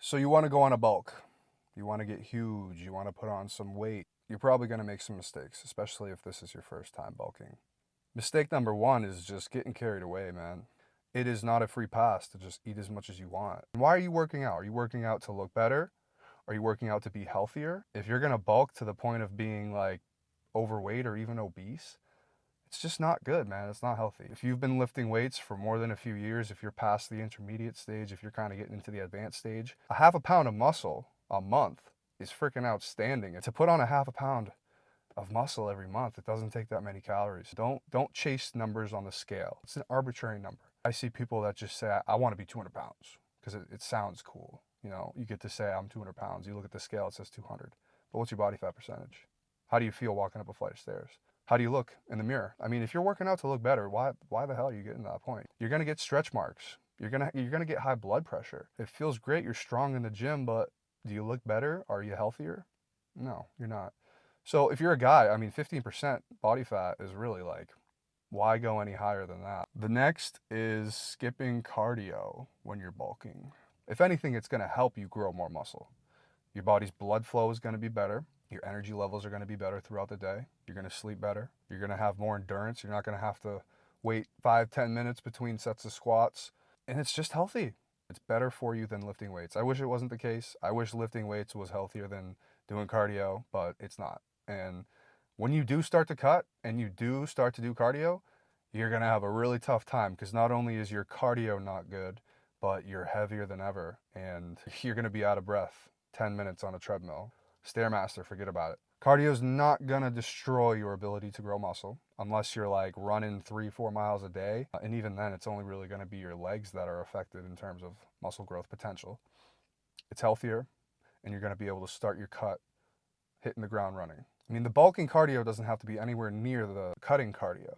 So you want to go on a bulk. You want to get huge. You want to put on some weight. You're probably going to make some mistakes, especially if this is your first time bulking. Mistake number one is just getting carried away, man. It is not a free pass to just eat as much as you want. Why are you working out? Are you working out to look better? Are you working out to be healthier? If you're going to bulk to the point of being like overweight or even obese, it's just not good, man. It's not healthy. If you've been lifting weights for more than a few years, if you're past the intermediate stage, if you're kind of getting into the advanced stage, a half a pound of muscle a month is freaking outstanding. And to put on a half a pound of muscle every month, it doesn't take that many calories. Don't chase numbers on the scale. It's an arbitrary number. I see people that just say, I want to be 200 pounds because it sounds cool. You know, you get to say I'm 200 pounds. You look at the scale, it says 200. But what's your body fat percentage? How do you feel walking up a flight of stairs? How do you look in the mirror? I mean, if you're working out to look better, why the hell are you getting to that point? You're gonna get stretch marks. You're gonna get high blood pressure. It feels great. You're strong in the gym, but do you look better? Are you healthier? No, you're not. So if you're a guy, I mean, 15% body fat is really like, why go any higher than that? The next is skipping cardio when you're bulking. If anything, it's gonna help you grow more muscle. Your body's blood flow is gonna be better. Your energy levels are going to be better throughout the day. You're going to sleep better. You're going to have more endurance. You're not going to have to wait 5-10 minutes between sets of squats. And it's just healthy. It's better for you than lifting weights. I wish it wasn't the case. I wish lifting weights was healthier than doing cardio, but it's not. And when you do start to cut and you do start to do cardio, you're going to have a really tough time because not only is your cardio not good, but you're heavier than ever and you're going to be out of breath 10 minutes on a treadmill. Stairmaster, forget about it. Cardio is not gonna destroy your ability to grow muscle unless you're like running 3-4 miles a day. And even then, it's only really gonna be your legs that are affected in terms of muscle growth potential. It's healthier and you're gonna be able to start your cut hitting the ground running. I mean, the bulking cardio doesn't have to be anywhere near the cutting cardio.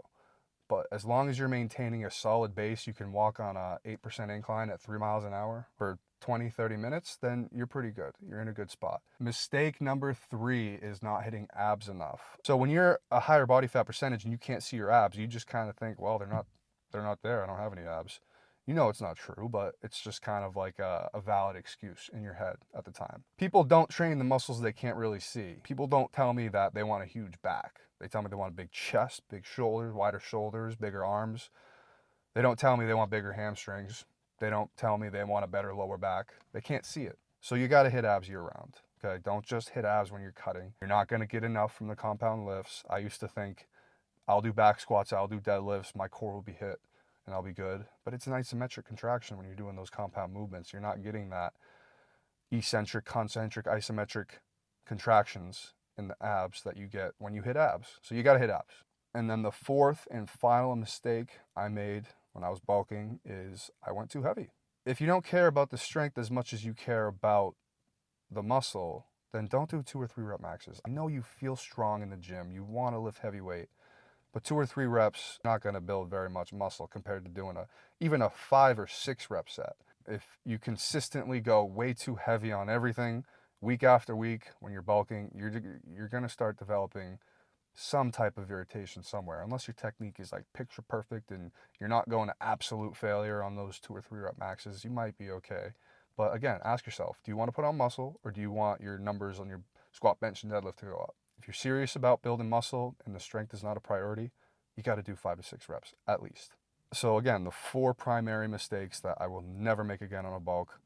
But as long as you're maintaining a solid base, you can walk on a 8% incline at 3 miles an hour for 20-30 minutes, then you're pretty good. You're in a good spot. Mistake number 3 is not hitting abs enough. So when you're a higher body fat percentage and you can't see your abs, you just kind of think, well, they're not there. I don't have any abs. You know it's not true, but it's just kind of like a valid excuse in your head at the time. People don't train the muscles they can't really see. People don't tell me that they want a huge back. They tell me they want a big chest, big shoulders, wider shoulders, bigger arms. They don't tell me they want bigger hamstrings. They don't tell me they want a better lower back. They can't see it. So you got to hit abs year round. Okay, don't just hit abs when you're cutting. You're not going to get enough from the compound lifts. I used to think I'll do back squats, I'll do deadlifts, my core will be hit and I'll be good. But it's an isometric contraction when you're doing those compound movements. You're not getting that eccentric, concentric, isometric contractions in the abs that you get when you hit abs. So you got to hit abs. And then the fourth and final mistake I made when I was bulking is I went too heavy. If you don't care about the strength as much as you care about the muscle, then don't do 2 or 3 rep maxes. I know you feel strong in the gym. You want to lift heavy weight, but 2 or 3 reps not going to build very much muscle compared to doing even a 5 or 6 rep set. If you consistently go way too heavy on everything week after week when you're bulking, you're going to start developing some type of irritation somewhere. Unless your technique is like picture perfect and you're not going to absolute failure on those 2 or 3 rep maxes, you might be okay. But again, ask yourself, do you want to put on muscle or do you want your numbers on your squat, bench, and deadlift to go up? If you're serious about building muscle and the strength is not a priority, you got to do 5 to 6 reps at least. So again, the 4 primary mistakes that I will never make again on a bulk.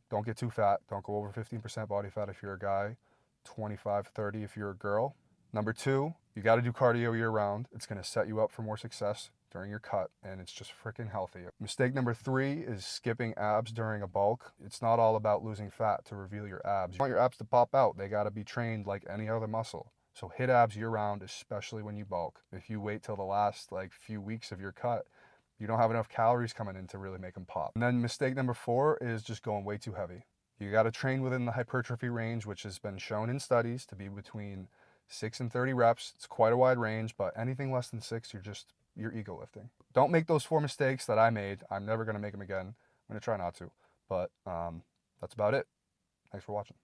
Don't get too fat. Don't go over 15% body fat if you're a guy, 25-30 if you're a girl. Number 2, you got to do cardio year round. It's going to set you up for more success during your cut, and it's just freaking healthy. Mistake number 3 is skipping abs during a bulk. It's not all about losing fat to reveal your abs. You want your abs to pop out. They got to be trained like any other muscle. So hit abs year round, especially when you bulk. If you wait till the last few weeks of your cut, you don't have enough calories coming in to really make them pop. And then mistake number 4 is just going way too heavy. You got to train within the hypertrophy range, which has been shown in studies to be between 6 and 30 reps. It's quite a wide range, but anything less than 6, you're ego lifting. Don't make those 4 mistakes that I made. I'm never going to make them again. I'm going to try not to, but that's about it. Thanks for watching.